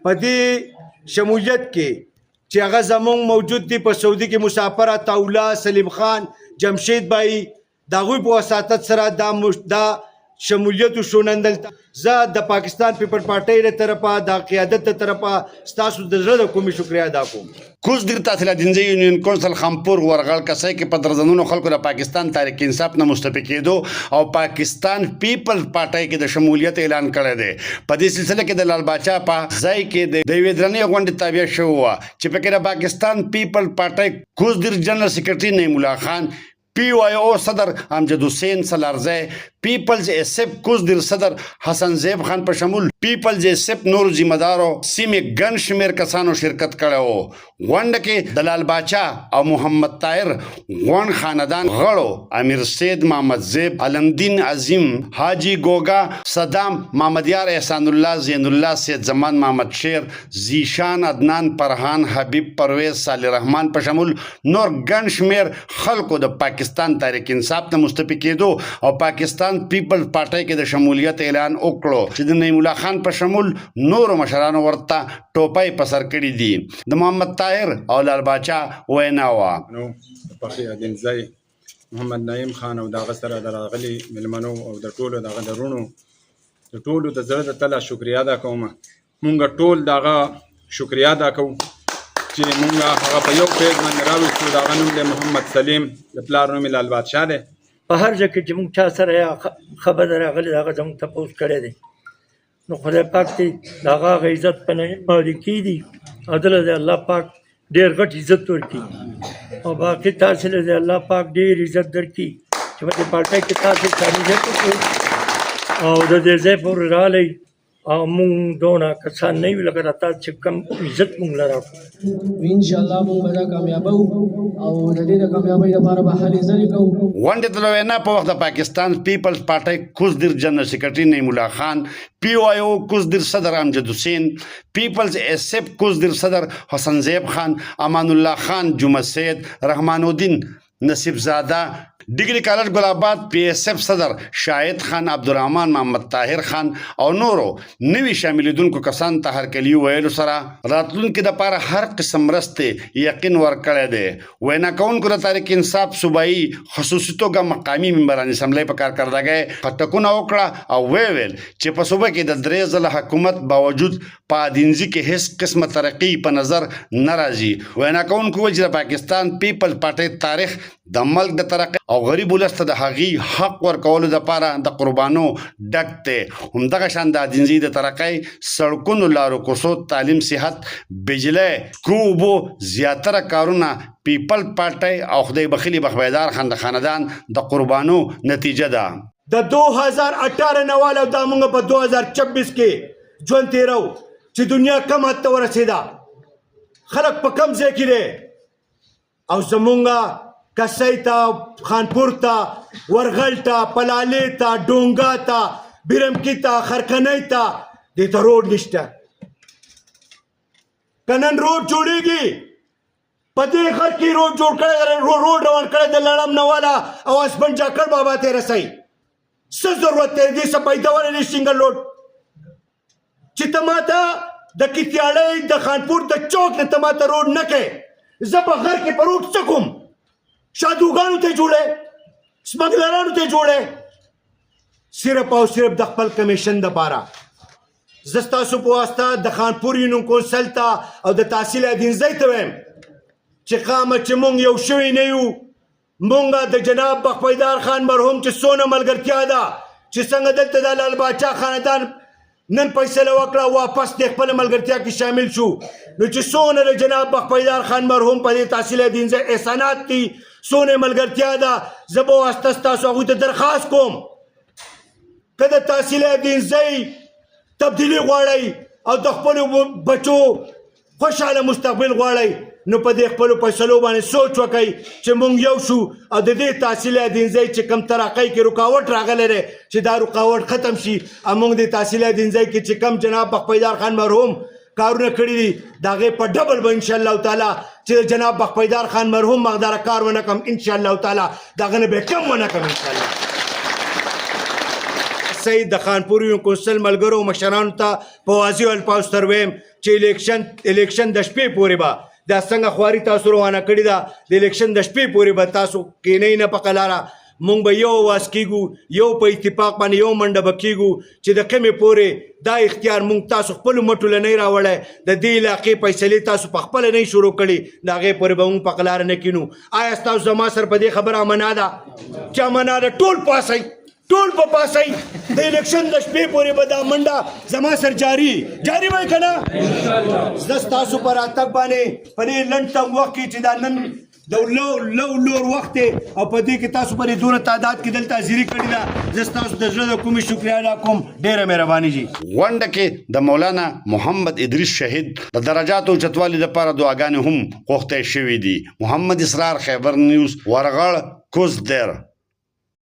په دې شمولیت کې چې هغه زمونږ موجود دي په سعودي کې مسافر عطاالله سلیم خان جمشید بای د هغوی په وساطت سره دا شمولیت شونندل زه د پاکستان پیپل پارټۍ له طرفه د قیادت د طرفه ستاسو د زړه د کومې شکریه ادا کوم. کوز دیر تحصیل دینځي یونین کونسل خمپور ورغړ کسای کې په درځنونو خلکو د پاکستان تحریک انصاف نه مستفی کېدو او پاکستان پیپل پارټۍ کې د شمولیت اعلان کړی دی. په دې سلسله کې د لال باچا په ځای کې د یوې درنې غونډې تابع شوی وه چې پکې د پاکستان پیپل پارټۍ کوز دیر جنرال سیکرټري نعیم الله خان، پی او آی او صدر امجد حسین سلارزی، پیپلز ایسپ کوز دیر صدر حسن زیب خان په شمول پیپلز ایسپ نور ذمہ دارو سیمې ګڼ شمېر کسانو شرکت کړی و. غونډه کې د لال باچا او محمد طاهر غون خاندان غړو امیر سید محمد زیب، علمدین عظیم، حاجی ګوګا، صدام محمدیار، احسان الله، زین الله، سید زمان محمد شیر، زیشان، عدنان پرهان، حبیب پرویز، صالح رحمان په شمول نور ګڼ شمېر خلکو د پاکستان تحریک انصاف ته مستفی کېدو او پاکستان پیپل پارټۍ کې د شمولیت اعلان وکړو چې د نعیم الله خان په شمول نورو مشرانو ورته ټوپۍ په سر کړي دي. د محمد طاهر او لال باچا وینا وه. نو فخر دینځي محمد نعیم خان او دغه سره د راغلي مېلمنو او د ټولو دغه درونو د ټولو د زړه د تله شکریا ادا کوم. مونږ ټول دغه شکریا ادا کوو چې مونږ هغه په یو پیج باندې راوستو. دغه نوم دی محمد سلیم، د پلار نوم یې لال بادشاه دی. په هر ځای کې چې موږ چا سره خبر راغلی د هغه زموږ تپوس کړی دی. نو خدای پاک دې د هغه عزت په مالکي دي او دله د الله پاک ډېر غټ عزت ورکړي او باقي تاسې له د الله پاک ډېر عزت درکړي چې په دې پارټۍ کې تاسې کامیاب وکړئ او د دې ځای پورې راغلی او مونږ دونه کسان نه یو لکه راته چې کوم عزت مونږ له راکړو. انشاءالله مونږ به دا کامیابو او د دې د کامیابۍ لپاره به هلې ځلې کوو. غونډې ته د وینا په وخت د پاکستان پیپلز پارټۍ کوز دیر جنرال سیکرټري نعیم الله خان، پی او آی او کوز دیر صدر امجد حسین، پیپلز ایسپ کوز دیر صدر حسن زیب خان، امان الله خان، جمعه سید، رحمان الدین نصیب زاده، ډیګري کالج ګل آباد پی ایس اف صدر شاهد خان، عبدالرحمان محمد طاهر خان او نورو نوي شاملېدونکو کسان ته هرکلي ویلو سره راتلونکي دپاره هر قسم مرستې یقین ورکړی دی. وینا کوونکو د تحریک انصاف صوبایي خصوصي توګه مقامي ممبران اسمبلۍ په کارکردګۍ پټکونه وکړه او ویل چې په صوبه کې د 3 ځله حکومت باوجود په دینځي کې هیڅ قسمه ترقي په نظر نه راځي. وینا کوونکو ویل چې د پاکستان پیپل پارټۍ تاریخ د ملک د ترقي او غریب ولس ته د هغې حق ورکولو دپاره د قربانو ډک دی. همدغه شان د دینځي د ترقۍ، سړکونو، لارو کوڅو، تعلیم، صحت، بجلی، اوبو زیاتره کارونه پیپل پارټۍ او خدای بخیلي بخبیدار خان د خاندان د قربانو نتیجه ده. د 2018 نه والا دا موږ په 2026 کې ژوند تیرو چې دنیا کم حد ته ورسېده، خلک په کم ځای کې دی او زمونږ کسۍ ته، خانپور ته، ورغل ته، پلالې ته، ډونګا ته، بیرمکي ته، خرکنۍ ته دې ته روډ نشته. که نن روډ جوړېږي په دې غر کې روډ جوړ کړی، روډ روان کړی د لړم نه والا او اسپن جاکړ بابا ته رسئ. څه ضرورت دی دې څه پیدا ولې دی سنګل روډ چې ته ماته د کتیاړۍ د خانپور د چوک نه ته ماته روډ نه کوې، زه په غر کې په روډ څه کوم؟ شادوګانو ته جوړې، سمګلرانو ته جوړې، صرف او صرف د خپل کمیشن دپاره. زه ستاسو په واسطه د خانپور یونین کونسل ته او د تحصیل دینځۍ ته وایم چې خامه چې مونږ یو شوي نه یو. مونږ د جناب بخپیدار خان مرحوم چې څونه ملګرتیا ده چې څنګه دلته د لال باچا خاندان نن فیصله وکړه واپس د خپل ملګرتیا کې شامل شو، نو چې څونه د جناب بخپیدار خان مرحوم په دې تحصیل دینځۍ احسانات دي، څونه ملګرتیا ده، زه به واسطه ستاسو هغوی ته درخواست کوم که د تحصیل دینځۍ تبدیلي غواړئ او د خپلو بچو خوشحاله مستقبل غواړئ، نو په دې خپلو فیصلو باندې سوچ وکئ چې مونږ یو شو او د دې تحصیل دینځۍ چې کم ترقۍ کې رکاوټ راغلی دی چې دا رکاوټ ختم شي او مونږ د تحصیل دینځۍ کې چې کم جناب بخپیدار خان مرحوم کارونه کړي دي د هغې په ډبل به انشاءالله تعالی چې جناب بخپیدار خان مرحوم مقداره کار ونه کړم انشاءالله تعالی د هغه نه به کم ونه کړم انشاءالله. سید د خانپور یونین کونسل ملګرو او مشرانو ته په واضحو الفاظو سره وایم چې الیکشن د شپې پورې به دا څنګه خواري تاسو روانه کړې ده د الیکشن د شپې پورې به تاسو کینئ نه په قلاره مونږ به یو آواز کیږو یو په اتفاق باندې یو منډه به کیږو چې د کومې پورې دا اختیار مونږ تاسو خپلو مټو له نه راوړی د دې علاقې فیصلې تاسو په خپله نه شروع کړي د هغې پورې به مونږ په قلاره نه کینو آیا ستاسو زما سره په دې خبره امنا ده چې امنا ده ټول پاسئ ټول په پاسئ د الیکشن د شپې پورې به دا منډه زما سره جاري به یې که نه زه ستاسو په راتګ باندې په دې لنډ تنګ وخت کې چې دا نن د لور وخت دی او په دې کې تاسو باندې دونه تعداد کې دلته حاضري کړې ده زه ستاسو د زړه د کومې شکریه ادا کوم ډېره مهرباني جي غونډه کې د مولانا محمد ادریس شهید د درجاتو اوچتوالي لپاره دعاګانې هم غوښتل شوې دي. محمد اسرار، خیبر نیوز، ورغړ کوزدر.